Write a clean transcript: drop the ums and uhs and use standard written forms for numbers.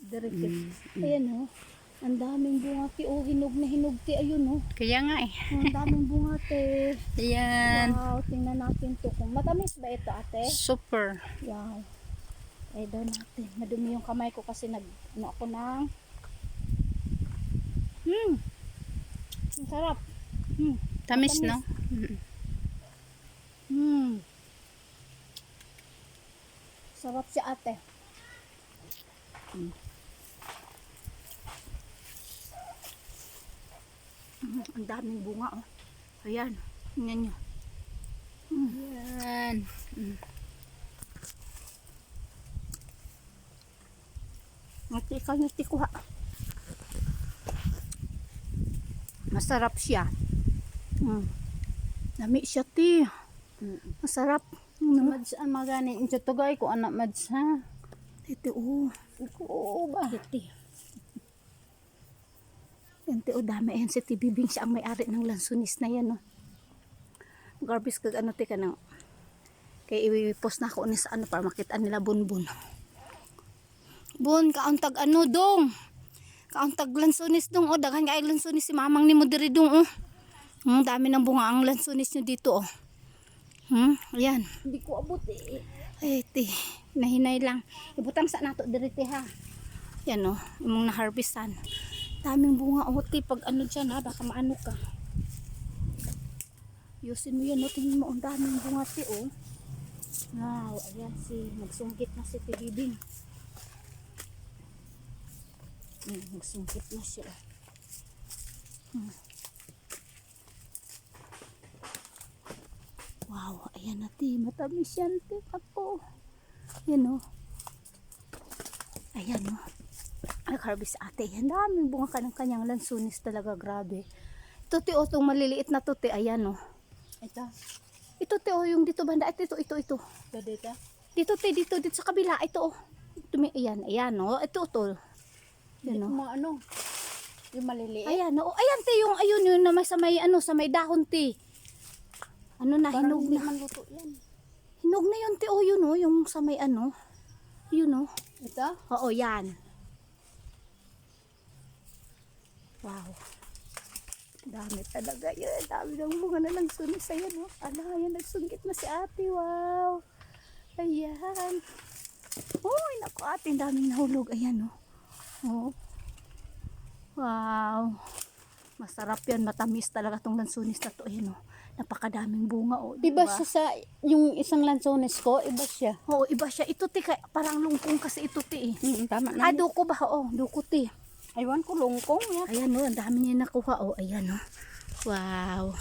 Direct. Ayan oh. Ang daming bunga ti. Oh, hinog na hinog ti. Ayun oh. Kaya nga eh. Ang daming bunga ti. Ayan. Wow, tingnan natin to. Kung matamis ba ito ate? Super. Wow. Eh daw natin. Madumi yung kamay ko kasi ano ako ng ang sarap. Tamis, Matamis. no? Sarap si ate. Ang daming bunga oh. Ayan. Tingnan nyo. Ayan. Ngiti ko ha. Masarap siya. Lami siya ti. Masarap. Mads ang magani. Ito tugay ko anak mads ha. Ito oh. Oo ba? Ito. Yan ti o dami. Ayan si Tibibing siya ang may-ari ng lansunis na yan oh. Garbis kag ano ti ka na. Kaya i-post na ako ni sa ano para makita nila bunbun. Bun, kauntag ano dong. Kauntag lansunis dong oh. Daghan nga ay lansunis si mamang ni mo diri dong oh. Dami ng bunga ang lansunis nyo dito oh. Ayan. Hindi ko abot eh. Ay ti, nahinay lang. Ibutang sa nato diri ti ha. Yan oh, imong na-harvestan. Daming bunga oh ti pag ano dyan ha, baka maano ka. Yusin mo yan oh, tingin mo ang daming bunga ti oh. Wow, ayan si, nagsungkit na si Tibibing. Nagsungkit na siya. Wow, ayan na ti, matamis yan ti ako. Yan o. Ayan o. Nag-harvest ate. Yan, daming bunga ka ng kanyang lansunis talaga, grabe. Ito ti o, itong maliliit na to ti, ayan o. Ito ti o, yung dito banda, ito. Dito? Dito ti, dito sa kabila, ito o. Ayan o, ito to. Yan o. Mga ano? Yung maliliit? Ayan o, ayan ti, yung ayun yun na sa may, ano, sa may dahon ti. Ano na, Parang hinog hindi na. man luto yan. Hinog na yun, te. O, yun o. Yung sa may ano. Yun o. Ito? Oo, yan. Wow. Dami talaga yun. Dami ng bunga na lang sunis. Ayan o. Ala, ayan. Nagsungkit na si ate. Wow. Ayan. Uy, naku ate. Daming nahulog. Ayan o. Oh. Wow. Masarap yan. Matamis talaga tong lansunis na to. Ayan o. Napakadaming bunga o. Iba siya sa yung isang lansones ko, iba siya. Oo, iba siya. Ito ti, parang lungkong kasi ito ti eh. Tama Ah, na. duko ba? Oo, duko ti. Aywan ko lungkong yan. Ayan o, ang dami niya nakuha o. Ayan o. Wow.